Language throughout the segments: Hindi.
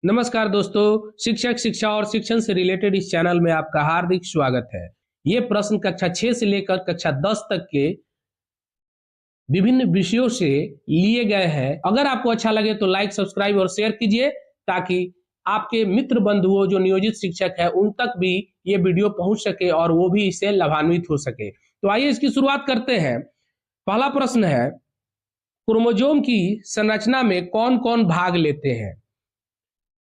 नमस्कार दोस्तों, शिक्षक शिक्षा और शिक्षण से रिलेटेड इस चैनल में आपका हार्दिक स्वागत है। ये प्रश्न कक्षा 6 से लेकर कक्षा 10 तक के विभिन्न विषयों से लिए गए हैं। अगर आपको अच्छा लगे तो लाइक, सब्सक्राइब और शेयर कीजिए ताकि आपके मित्र बंधुओं जो नियोजित शिक्षक है उन तक भी ये वीडियो पहुंच सके और वो भी इससे लाभान्वित हो सके। तो आइए इसकी शुरुआत करते हैं। पहला प्रश्न है, क्रोमोसोम की संरचना में कौन कौन भाग लेते हैं?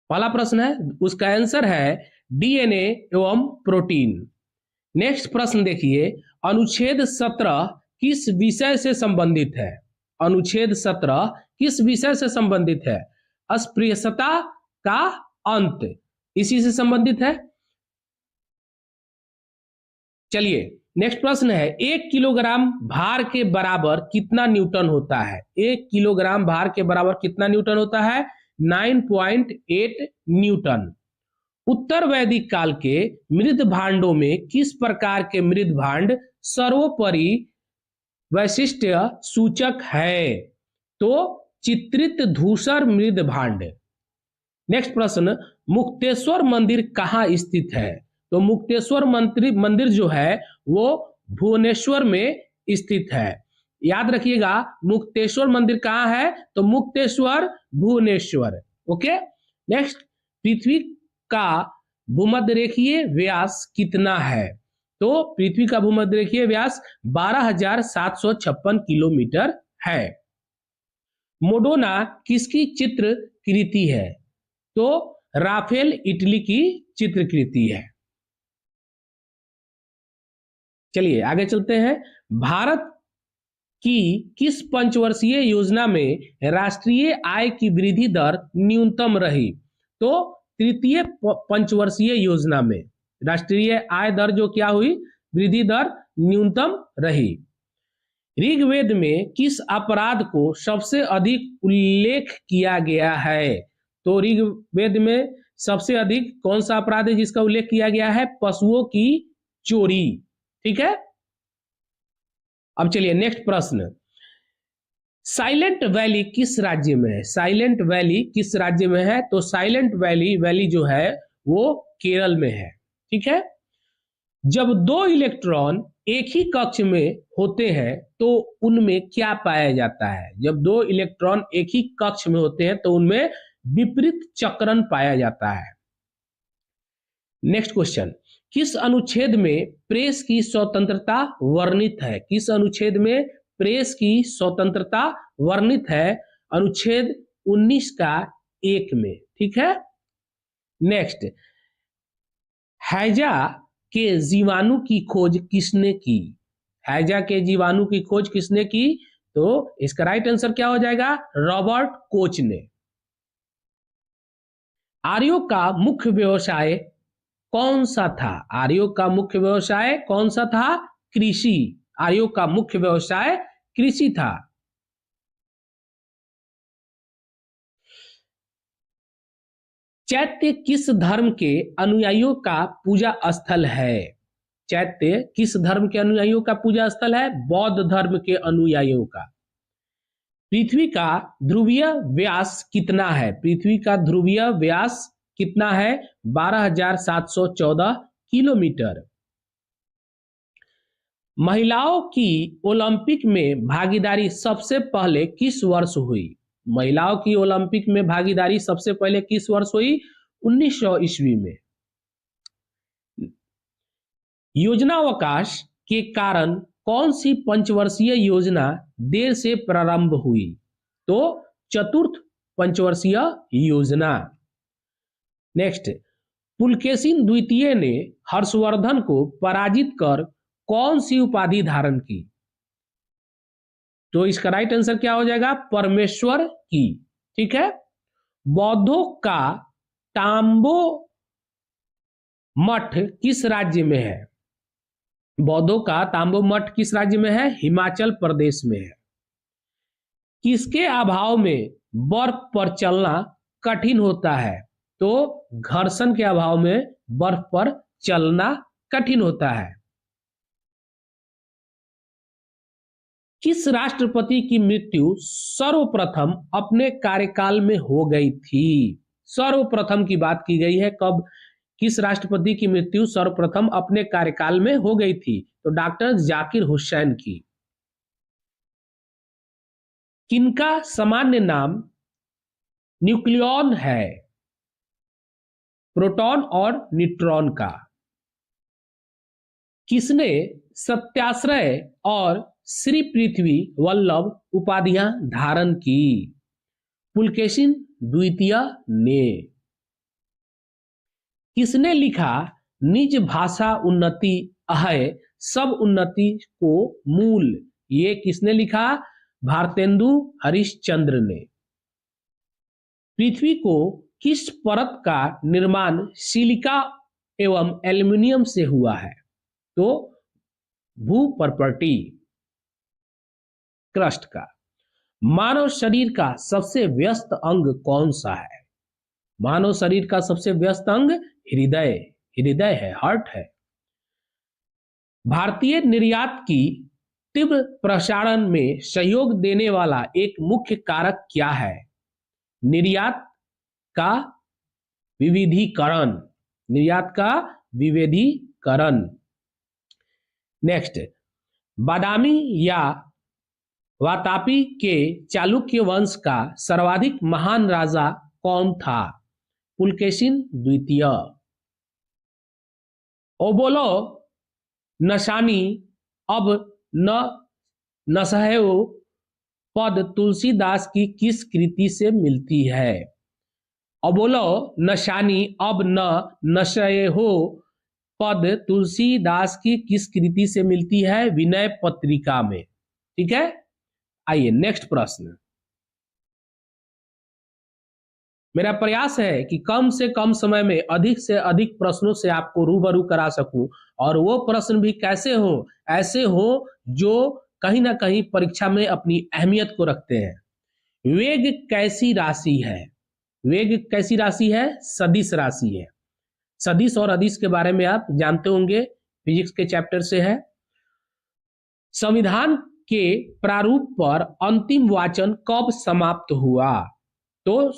पहला प्रश्न है, उसका आंसर है डीएनए एवं प्रोटीन। नेक्स्ट प्रश्न देखिए, अनुच्छेद 17 किस विषय से संबंधित है? अनुच्छेद 17 किस विषय से संबंधित है? अस्पृश्यता का अंत इसी से संबंधित है। चलिए नेक्स्ट प्रश्न है, 1 किलोग्राम भार के बराबर कितना न्यूटन होता है? 1 किलोग्राम भार के बराबर कितना न्यूटन होता है? 9.8 न्यूटन। उत्तर वैदिक काल के मृद भांडों में किस प्रकार के मृद भांड सर्वोपरि वैशिष्ट सूचक है? तो चित्रित धूसर मृद भांड। नेक्स्ट प्रश्न, मुक्तेश्वर मंदिर कहाँ स्थित है? तो मुक्तेश्वर मंदिर जो है वो भुवनेश्वर में स्थित है। याद रखिएगा, मुक्तेश्वर मंदिर कहाँ है? तो मुक्तेश्वर भुवनेश्वर। ओके। नेक्स्ट, पृथ्वी का भूमध्यरेखीय व्यास कितना है? तो पृथ्वी का भूमध्यरेखीय व्यास 12,756 किलोमीटर है। मोडोना किसकी चित्रकृति है? तो राफेल इटली की चित्रकृति है। चलिए आगे चलते हैं। भारत की किस पंचवर्षीय योजना में राष्ट्रीय आय की वृद्धि दर न्यूनतम रही? तो तृतीय पंचवर्षीय योजना में राष्ट्रीय आय दर जो क्या हुई? वृद्धि दर न्यूनतम रही। ऋग्वेद में किस अपराध को सबसे अधिक उल्लेख किया गया है? तो ऋग्वेद में सबसे अधिक कौन सा अपराध है जिसका उल्लेख किया गया है? पशुओं की चोरी। ठीक है। अब चलिए नेक्स्ट प्रश्न, साइलेंट वैली किस राज्य में है? साइलेंट वैली किस राज्य में है? तो साइलेंट वैली जो है वो केरल में है। ठीक है। जब दो इलेक्ट्रॉन एक ही कक्ष में होते हैं तो उनमें क्या पाया जाता है? जब दो इलेक्ट्रॉन एक ही कक्ष में होते हैं तो उनमें विपरीत चक्रण पाया जाता है। नेक्स्ट क्वेश्चन, किस अनुच्छेद में प्रेस की स्वतंत्रता वर्णित है? किस अनुच्छेद में प्रेस की स्वतंत्रता वर्णित है? अनुच्छेद 19 का 1 में। ठीक है। नेक्स्ट, हैजा के जीवाणु की खोज किसने की? हैजा के जीवाणु की खोज किसने की? तो इसका राइट आंसर क्या हो जाएगा? रॉबर्ट कोच ने। आर्यों का मुख्य व्यवसाय कौन सा था? आर्यों का मुख्य व्यवसाय कौन सा था? कृषि। आर्यों का मुख्य व्यवसाय कृषि था। चैत्य किस धर्म के अनुयायियों का पूजा स्थल है? चैत्य किस धर्म के अनुयायियों का पूजा स्थल है? बौद्ध धर्म के अनुयायियों का। पृथ्वी का ध्रुवीय व्यास कितना है? पृथ्वी का ध्रुवीय व्यास कितना है? 12,714 किलोमीटर। महिलाओं की ओलंपिक में भागीदारी सबसे पहले किस वर्ष हुई? महिलाओं की ओलंपिक में भागीदारी सबसे पहले किस वर्ष हुई? 1900 ईस्वी में। योजनावकाश के कारण कौन सी पंचवर्षीय योजना देर से प्रारंभ हुई? तो चतुर्थ पंचवर्षीय योजना। नेक्स्ट, पुलकेशिन द्वितीय ने हर्षवर्धन को पराजित कर कौन सी उपाधि धारण की? तो इसका राइट आंसर क्या हो जाएगा? परमेश्वर की। ठीक है। बौद्धों का तांबो मठ किस राज्य में है? बौद्धों का तांबो मठ किस राज्य में है? हिमाचल प्रदेश में है। किसके अभाव में बर्फ पर चलना कठिन होता है? तो घर्षण के अभाव में बर्फ पर चलना कठिन होता है। किस राष्ट्रपति की मृत्यु सर्वप्रथम अपने कार्यकाल में हो गई थी? सर्वप्रथम की बात की गई है। कब किस राष्ट्रपति की मृत्यु सर्वप्रथम अपने कार्यकाल में हो गई थी? तो डॉक्टर जाकिर हुसैन की। किनका सामान्य नाम न्यूक्लियॉन है? प्रोटॉन और न्यूट्रॉन का। किसने सत्याश्रय और श्री पृथ्वी वल्लभ उपाधियां धारण की? पुलकेशिन द्वितीय ने। किसने लिखा निज भाषा उन्नति अहै सब उन्नति को मूल? ये किसने लिखा? भारतेंदु हरिश्चंद्र ने। पृथ्वी को किस परत का निर्माण सिलिका एवं एल्युमिनियम से हुआ है? तो भूपर्पटी क्रस्ट का। मानव शरीर का सबसे व्यस्त अंग कौन सा है? मानव शरीर का सबसे व्यस्त अंग हृदय हृदय है, हार्ट है। भारतीय निर्यात की तीव्र प्रसारण में सहयोग देने वाला एक मुख्य कारक क्या है? निर्यात का विविधीकरण। निर्यात का विविधीकरण। नेक्स्ट, बादामी या वातापी के चालुक्य वंश का सर्वाधिक महान राजा कौन था? पुलकेशिन द्वितीय। ओबोलो नशानी अब न नसहयो पद तुलसीदास की किस कृति से मिलती है? अबोलो नशानी अब न नशयो पद तुलसीदास की किस कृति से मिलती है? विनय पत्रिका में। ठीक है, आइए नेक्स्ट प्रश्न। मेरा प्रयास है कि कम से कम समय में अधिक से अधिक प्रश्नों से आपको रूबरू करा सकूं, और वो प्रश्न भी कैसे हो? ऐसे हो जो कहीं ना कहीं परीक्षा में अपनी अहमियत को रखते हैं। वेग कैसी राशि है? वेग कैसी राशि है? सदिश राशि है। सदिश और अदिश के बारे में आप जानते होंगे, फिजिक्स के चैप्टर से है। संविधान के प्रारूप पर अंतिम वाचन कब समाप्त हुआ? तो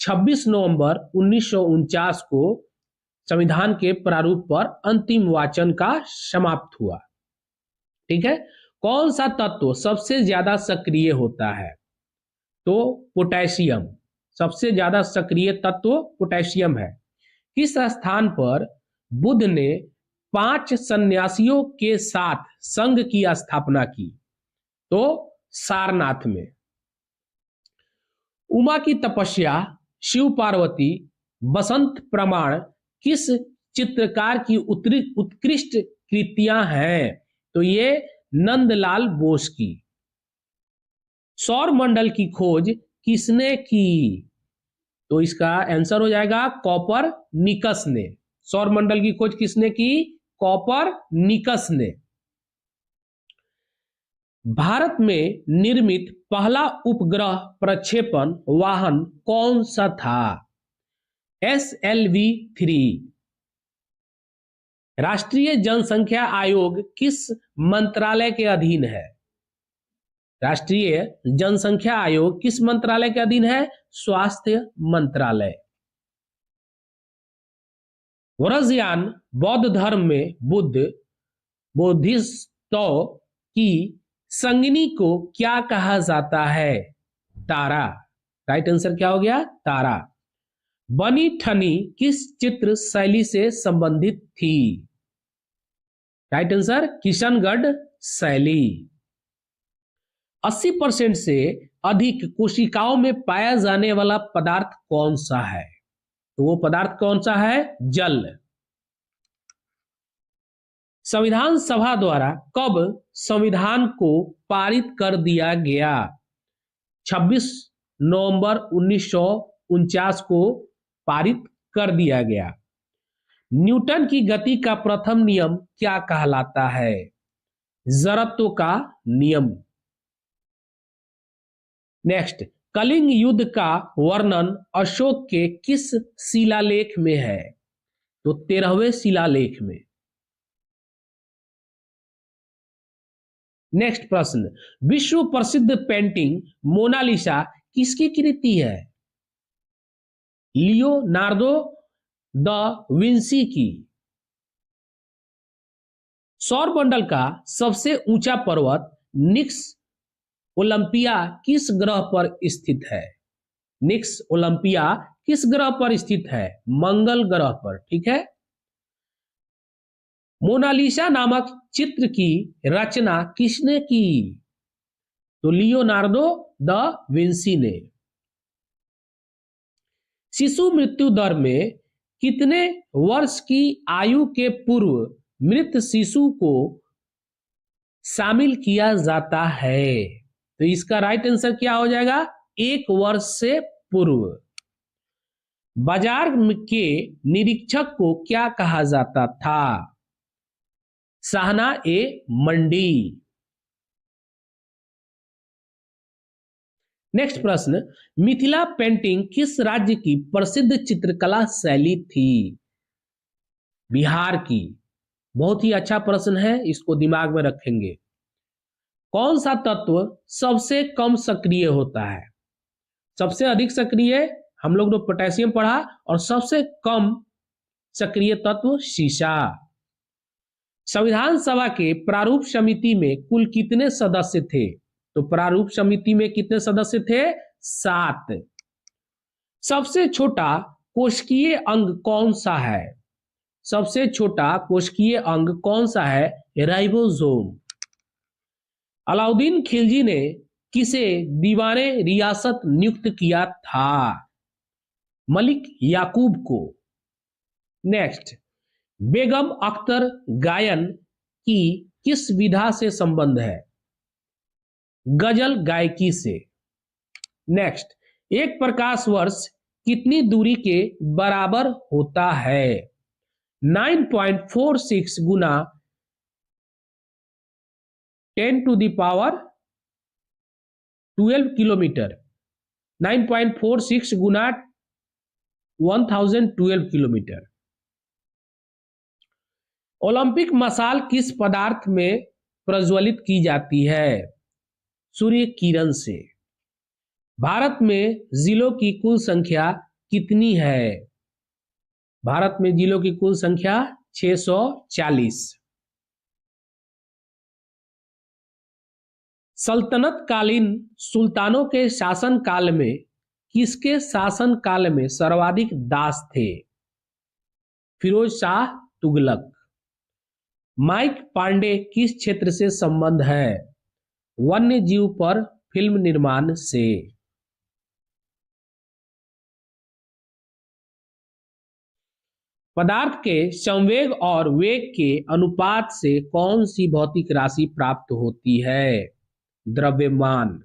26 नवंबर 1949 को संविधान के प्रारूप पर अंतिम वाचन का समाप्त हुआ। ठीक है, कौन सा तत्व सबसे ज्यादा सक्रिय होता है? तो पोटेशियम। सबसे ज्यादा सक्रिय तत्व पोटेशियम है। किस स्थान पर बुद्ध ने 5 सन्यासियों के साथ संघ की स्थापना की? तो सारनाथ में। उमा की तपस्या, शिव पार्वती, बसंत प्रमाण किस चित्रकार की उत्कृष्ट कृतियां हैं? तो ये नंदलाल बोस की। सौर मंडल की खोज किसने की? तो इसका आंसर हो जाएगा कॉपरनिकस ने। सौर मंडल की खोज किसने की? कॉपरनिकस ने। भारत में निर्मित पहला उपग्रह प्रक्षेपण वाहन कौन सा था? SLV-3। राष्ट्रीय जनसंख्या आयोग किस मंत्रालय के अधीन है? राष्ट्रीय जनसंख्या आयोग किस मंत्रालय के अधीन है? स्वास्थ्य मंत्रालय। व्रजयान बौद्ध धर्म में बोधिसत्व की संगिनी को क्या कहा जाता है? तारा। राइट आंसर क्या हो गया? तारा। बनी ठनी किस चित्र शैली से संबंधित थी? राइट आंसर किशनगढ़ शैली। 80% से अधिक कोशिकाओं में पाया जाने वाला पदार्थ कौन सा है? तो वो पदार्थ कौन सा है? जल। संविधान सभा द्वारा कब संविधान को पारित कर दिया गया? 26 नवंबर 1949 को पारित कर दिया गया। न्यूटन की गति का प्रथम नियम क्या कहलाता है? जड़त्व का नियम। नेक्स्ट, कलिंग युद्ध का वर्णन अशोक के किस शिलालेख में है? तो 13वें शिलालेख में। नेक्स्ट प्रश्न, विश्व प्रसिद्ध पेंटिंग मोनालिसा किसकी कृति है? लियोनार्डो द विंसी की। सौर मंडल का सबसे ऊंचा पर्वत निक्स ओलंपिया किस ग्रह पर स्थित है? निक्स ओलंपिया किस ग्रह पर स्थित है? मंगल ग्रह पर। ठीक है। मोनालिसा नामक चित्र की रचना किसने की? तो लियोनार्डो द विंसी ने। शिशु मृत्यु दर में कितने वर्ष की आयु के पूर्व मृत शिशु को शामिल किया जाता है? तो इसका राइट आंसर क्या हो जाएगा? 1 वर्ष से पूर्व। बाजार के निरीक्षक को क्या कहा जाता था? शाहना ए मंडी। नेक्स्ट प्रश्न, मिथिला पेंटिंग किस राज्य की प्रसिद्ध चित्रकला शैली थी? बिहार की। बहुत ही अच्छा प्रश्न है, इसको दिमाग में रखेंगे। कौन सा तत्व सबसे कम सक्रिय होता है? सबसे अधिक सक्रिय हम लोग ने पोटेशियम पढ़ा, और सबसे कम सक्रिय तत्व सीसा। संविधान सभा के प्रारूप समिति में कुल कितने सदस्य थे? तो प्रारूप समिति में कितने सदस्य थे? 7। सबसे छोटा कोशिकीय अंग कौन सा है? सबसे छोटा कोशिकीय अंग कौन सा है? राइबोसोम। अलाउद्दीन खिलजी ने किसे दीवाने रियासत नियुक्त किया था? मलिक याकूब को। नेक्स्ट, बेगम अख्तर गायन की किस विधा से संबंध है? गजल गायकी से। नेक्स्ट, एक प्रकाश वर्ष कितनी दूरी के बराबर होता है? 9.46 गुना 10⁻12 किलोमीटर। 9.46 गुना 1012 किलोमीटर। ओलंपिक मशाल किस पदार्थ में प्रज्वलित की जाती है? सूर्य किरण से। भारत में जिलों की कुल संख्या कितनी है? भारत में जिलों की कुल संख्या 640। सल्तनत कालीन सुल्तानों के शासन काल में किसके शासन काल में सर्वाधिक दास थे? फिरोज शाह तुगलक। माइक पांडे किस क्षेत्र से संबंध है? वन्य जीव पर फिल्म निर्माण से। पदार्थ के संवेग और वेग के अनुपात से कौन सी भौतिक राशि प्राप्त होती है? द्रव्यमान।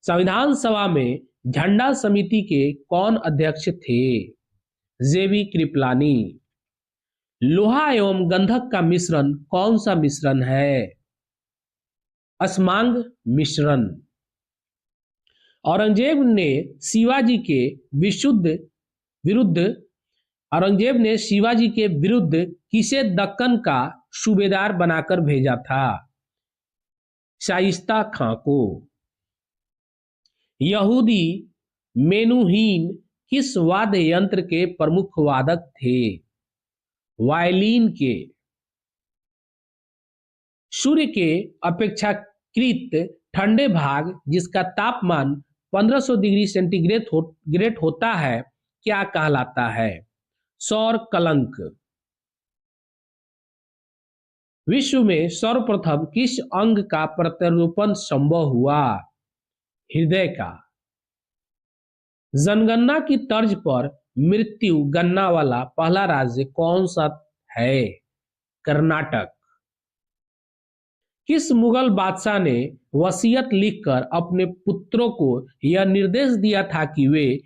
संविधान सभा में झंडा समिति के कौन अध्यक्ष थे? जेबी कृपलानी। लोहा एवं गंधक का मिश्रण कौन सा मिश्रण है? अस्मांग मिश्रण। औरंगजेब ने शिवाजी के विरुद्ध किसे दक्कन का सूबेदार बनाकर भेजा था? शाइस्ता खां को। यहूदी मेनुहीन किस वाद्य यंत्र के प्रमुख वादक थे? वायलिन के। सूर्य के अपेक्षाकृत ठंडे भाग जिसका तापमान 1500 डिग्री सेंटीग्रेड होता है क्या कहलाता है? सौर कलंक। विश्व में सर्वप्रथम किस अंग का प्रत्यारोपण संभव हुआ? हृदय का। जनगणना की तर्ज पर मृत्यु गणना वाला पहला राज्य कौन सा है? कर्नाटक। किस मुगल बादशाह ने वसीयत लिखकर अपने पुत्रों को यह निर्देश दिया था कि वे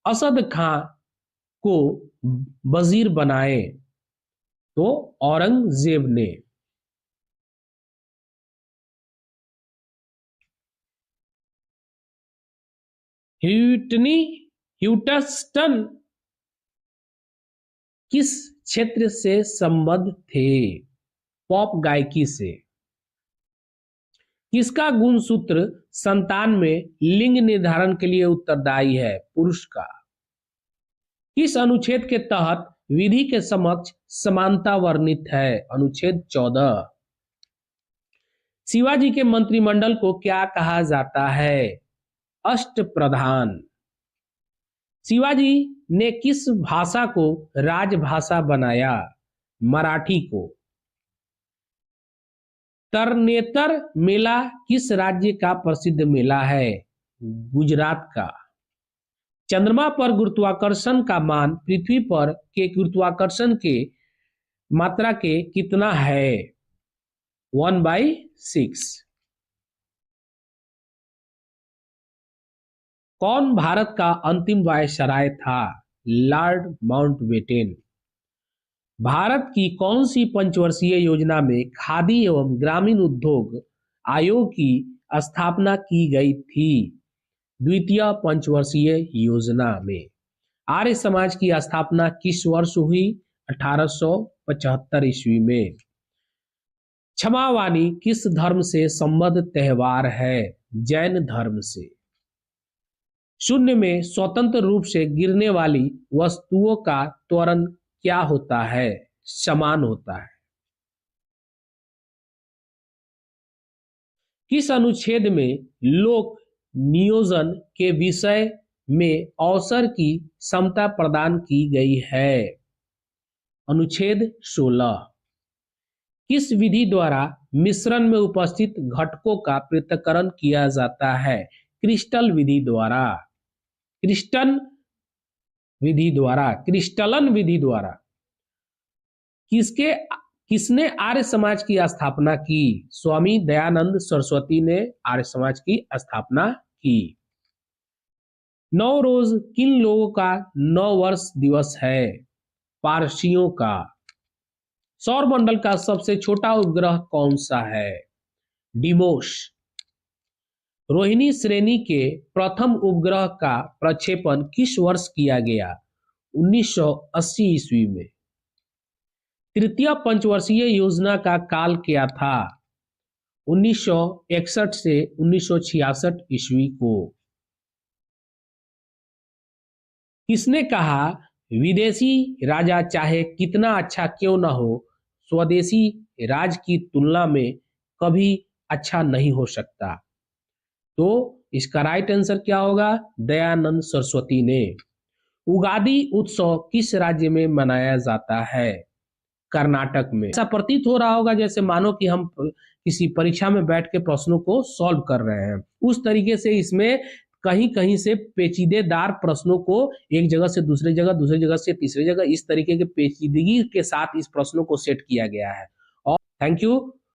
असद खां को वजीर बनाए? तो औरंगजेब ने। ह्यूटनी ह्यूटस्टन किस क्षेत्र से संबद्ध थे? पॉप गायकी से। किसका गुणसूत्र संतान में लिंग निर्धारण के लिए उत्तरदायी है? पुरुष का। किस अनुच्छेद के तहत विधि के समक्ष समानता वर्णित है? अनुच्छेद 14। शिवाजी के मंत्रिमंडल को क्या कहा जाता है? अष्टप्रधान। शिवाजी ने किस भाषा को राजभाषा बनाया? मराठी को। तरनेतर मेला किस राज्य का प्रसिद्ध मेला है? गुजरात का। चंद्रमा पर गुरुत्वाकर्षण का मान पृथ्वी पर के गुरुत्वाकर्षण के मात्रा के कितना है? 1/6। कौन भारत का अंतिम वायसराय था? Lord Mountbatten. भारत की कौन सी पंचवर्षीय योजना में खादी एवं ग्रामीण उद्योग आयोग की स्थापना की गई थी? द्वितीय पंचवर्षीय योजना में। आर्य समाज की स्थापना किस वर्ष हुई? 1875 ईस्वी में। क्षमावानी किस धर्म से संबद्ध त्योहार है? जैन धर्म से। शून्य में स्वतंत्र रूप से गिरने वाली वस्तुओं का त्वरण क्या होता है? समान होता है। किस अनुच्छेद में लोक नियोजन के विषय में अवसर की समता प्रदान की गई है? अनुच्छेद 16। किस विधि द्वारा मिश्रण में उपस्थित घटकों का पृथक्करण किया जाता है? क्रिस्टल विधि द्वारा। क्रिस्टलन विधि द्वारा। किसने आर्य समाज की स्थापना की? स्वामी दयानंद सरस्वती ने आर्य समाज की स्थापना की। नवरोज किन लोगों का नव वर्ष दिवस है? पारसियों का। सौर मंडल का सबसे छोटा उपग्रह कौन सा है? डिमोस। रोहिणी श्रेणी के प्रथम उपग्रह का प्रक्षेपण किस वर्ष किया गया? 1980 ईस्वी में। तृतीय पंचवर्षीय योजना का काल क्या था? 1961 से 1966 ईस्वी को। किसने कहा विदेशी राजा चाहे कितना अच्छा क्यों न हो, स्वदेशी राज की तुलना में कभी अच्छा नहीं हो सकता? तो इसका राइट आंसर क्या होगा? दयानंद सरस्वती ने। उगादी उत्सव किस राज्य में मनाया जाता है? कर्नाटक में। ऐसा प्रतीत हो रहा होगा जैसे मानो कि हम किसी परीक्षा में बैठ के प्रश्नों को सॉल्व कर रहे हैं, उस तरीके से इसमें कहीं कहीं से पेचीदेदार प्रश्नों को एक जगह से दूसरी जगह से तीसरी जगह, इस तरीके के पेचीदगी के साथ इस प्रश्नों को सेट किया गया है। और थैंक यू।